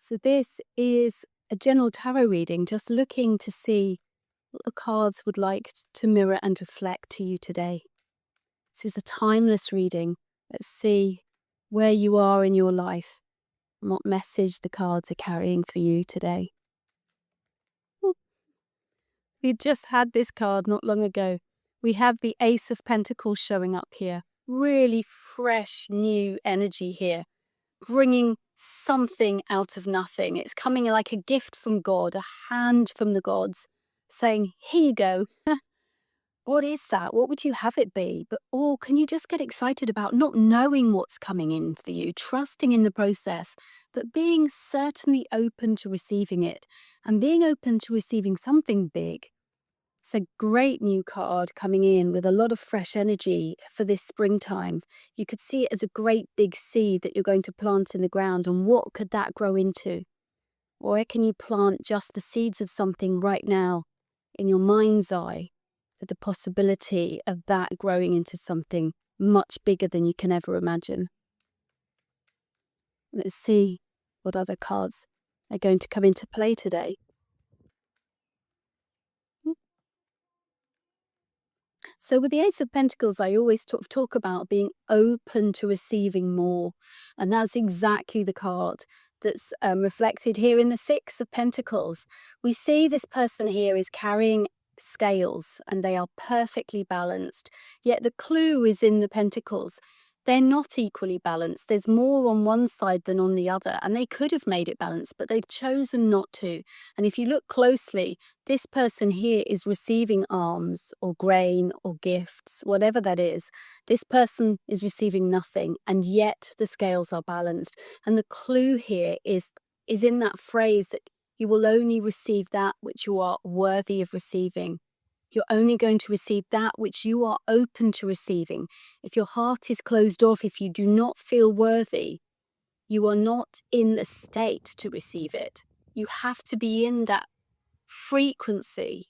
So this is a general tarot reading, just looking to see what the cards would like to mirror and reflect to you today. This is a timeless reading. Let's see where you are in your life and what message the cards are carrying for you today. We just had this card not long ago. We have the Ace of Pentacles showing up here. Really fresh, new energy here, bringing something out of nothing. It's coming like a gift from God, a hand from the gods, saying, here you go. What is that? What would you have it be? But can you just get excited about not knowing what's coming in for you, trusting in the process, but being certainly open to receiving it and being open to receiving something big. It's a great new card coming in with a lot of fresh energy for this springtime. You could see it as a great big seed that you're going to plant in the ground. And what could that grow into? Where can you plant just the seeds of something right now in your mind's eye, with the possibility of that growing into something much bigger than you can ever imagine? Let's see what other cards are going to come into play today. So with the Ace of Pentacles, I always talk about being open to receiving more. And that's exactly the card that's reflected here in the Six of Pentacles. We see this person here is carrying scales and they are perfectly balanced. Yet the clue is in the Pentacles. They're not equally balanced. There's more on one side than on the other. And they could have made it balanced, but they've chosen not to. And if you look closely, this person here is receiving alms or grain or gifts, whatever that is. This person is receiving nothing, and yet the scales are balanced. And the clue here is in that phrase that you will only receive that which you are worthy of receiving. You're only going to receive that which you are open to receiving. If your heart is closed off, if you do not feel worthy, you are not in the state to receive it. You have to be in that frequency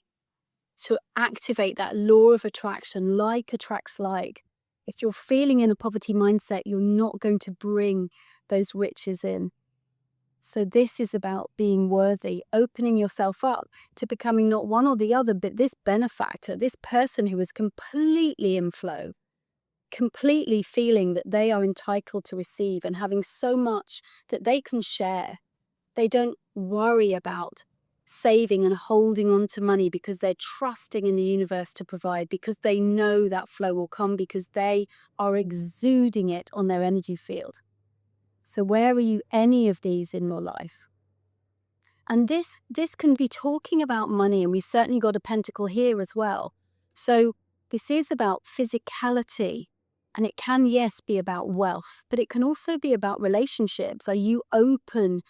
to activate that law of attraction. Like attracts like. If you're feeling in a poverty mindset, you're not going to bring those riches in. So this is about being worthy, opening yourself up to becoming not one or the other, but this benefactor, this person who is completely in flow, completely feeling that they are entitled to receive and having so much that they can share. They don't worry about saving and holding on to money because they're trusting in the universe to provide, because they know that flow will come, because they are exuding it on their energy field. So where are you any of these in your life? And this can be talking about money, and we certainly got a pentacle here as well. So this is about physicality, and it can, yes, be about wealth, but it can also be about relationships. Are you open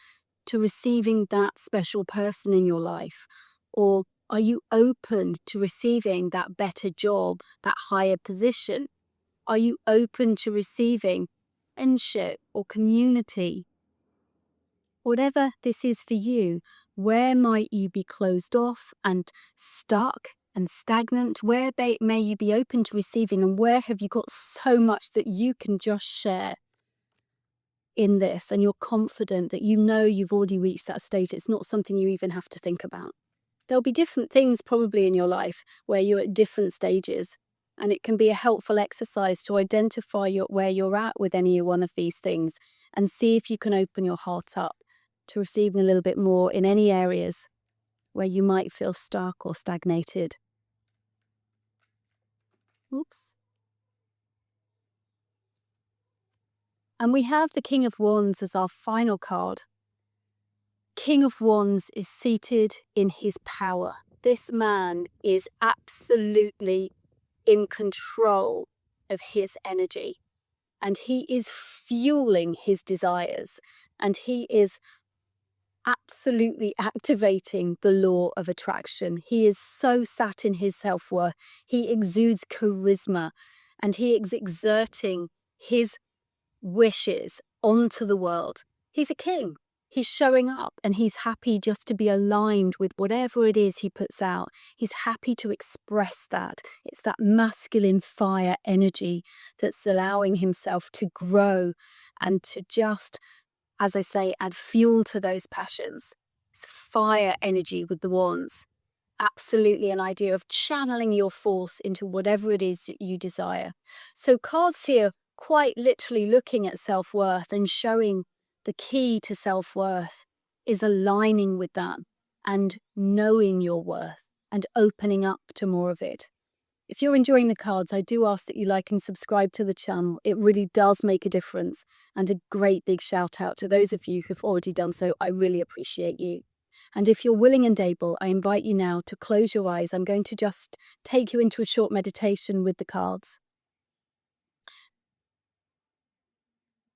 to receiving that special person in your life? Or are you open to receiving that better job, that higher position? Are you open to receiving friendship or community? Whatever this is for you, where might you be closed off and stuck and stagnant? Where may you be open to receiving, and where have you got so much that you can just share in this, and you're confident that you know you've already reached that state? It's not something you even have to think about. There'll be different things probably in your life where you're at different stages, and it can be a helpful exercise to identify where you're at with any one of these things and see if you can open your heart up to receiving a little bit more in any areas where you might feel stuck or stagnated. Oops. And we have the King of Wands as our final card. King of Wands is seated in his power. This man is absolutely in control of his energy, and he is fueling his desires, and he is absolutely activating the law of attraction. He is so sat in his self-worth. He exudes charisma, and he is exerting his wishes onto the world. He's a king. He's showing up, and he's happy just to be aligned with whatever it is he puts out. He's happy to express that. It's that masculine fire energy that's allowing himself to grow and to just as I say, add fuel to those passions. It's fire energy with the wands. Absolutely an idea of channeling your force into whatever it is that you desire. So cards here quite literally looking at self-worth and showing the key to self-worth is aligning with that and knowing your worth and opening up to more of it. If you're enjoying the cards, I do ask that you like and subscribe to the channel. It really does make a difference. And a great big shout out to those of you who've already done so. I really appreciate you. And if you're willing and able, I invite you now to close your eyes. I'm going to just take you into a short meditation with the cards.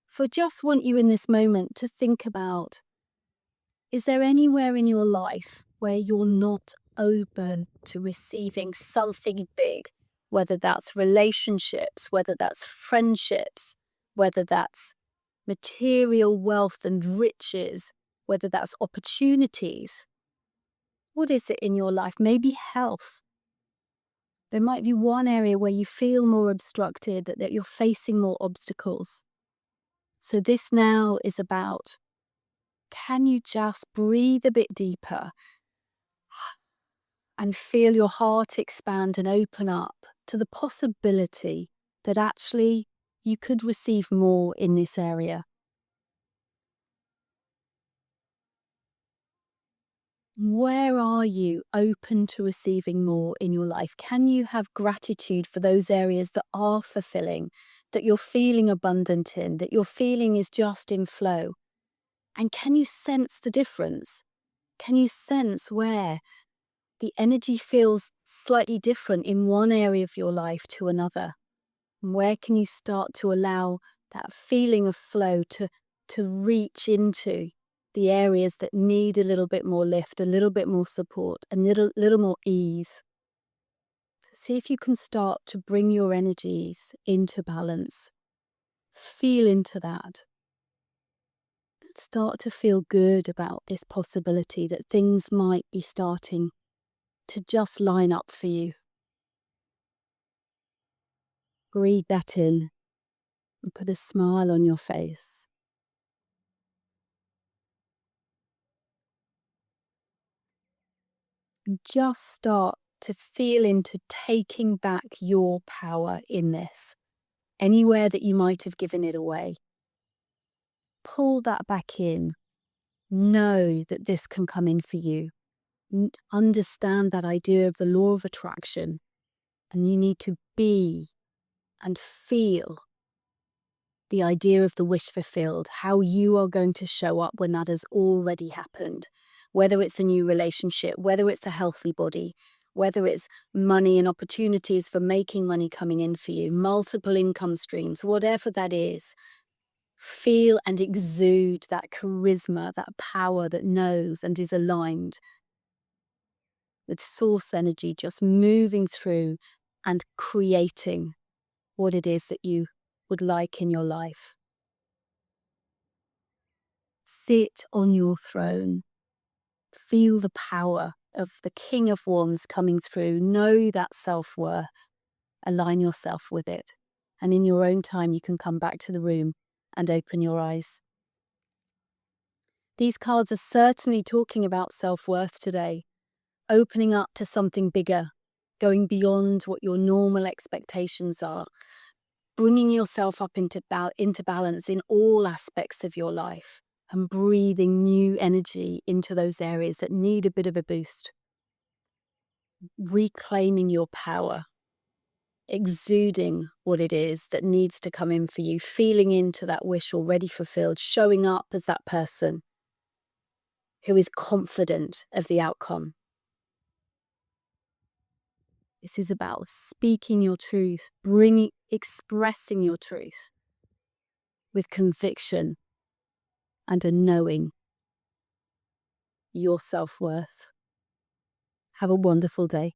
So I just want you in this moment to think about, is there anywhere in your life where you're not open to receiving something big? Whether that's relationships, whether that's friendships, whether that's material wealth and riches, whether that's opportunities. What is it in your life? Maybe health. There might be one area where you feel more obstructed, that you're facing more obstacles. So this now is about, can you just breathe a bit deeper and feel your heart expand and open up to the possibility that actually you could receive more in this area? Where are you open to receiving more in your life? Can you have gratitude for those areas that are fulfilling, that you're feeling abundant in, that your feeling is just in flow? And can you sense the difference? Can you sense where the energy feels slightly different in one area of your life to another? And where can you start to allow that feeling of flow to reach into the areas that need a little bit more lift, a little bit more support, a little more ease? See if you can start to bring your energies into balance. Feel into that. Start to feel good about this possibility that things might be starting to just line up for you. Breathe that in and put a smile on your face. And just start to feel into taking back your power in this. Anywhere that you might have given it away, pull that back in. Know that this can come in for you. Understand that idea of the law of attraction, and you need to be and feel the idea of the wish fulfilled, how you are going to show up when that has already happened. Whether it's a new relationship, whether it's a healthy body, whether it's money and opportunities for making money coming in for you, multiple income streams, whatever that is, feel and exude that charisma, that power that knows and is aligned with source energy, just moving through and creating what it is that you would like in your life. Sit on your throne. Feel the power of the King of Wands coming through. Know that self-worth. Align yourself with it. And in your own time, you can come back to the room and open your eyes. These cards are certainly talking about self-worth today. Opening up to something bigger. Going beyond what your normal expectations are. Bringing yourself up into balance in all aspects of your life. And breathing new energy into those areas that need a bit of a boost. Reclaiming your power, exuding what it is that needs to come in for you, feeling into that wish already fulfilled, showing up as that person who is confident of the outcome. This is about speaking your truth, expressing your truth with conviction and a knowing your self-worth. Have a wonderful day.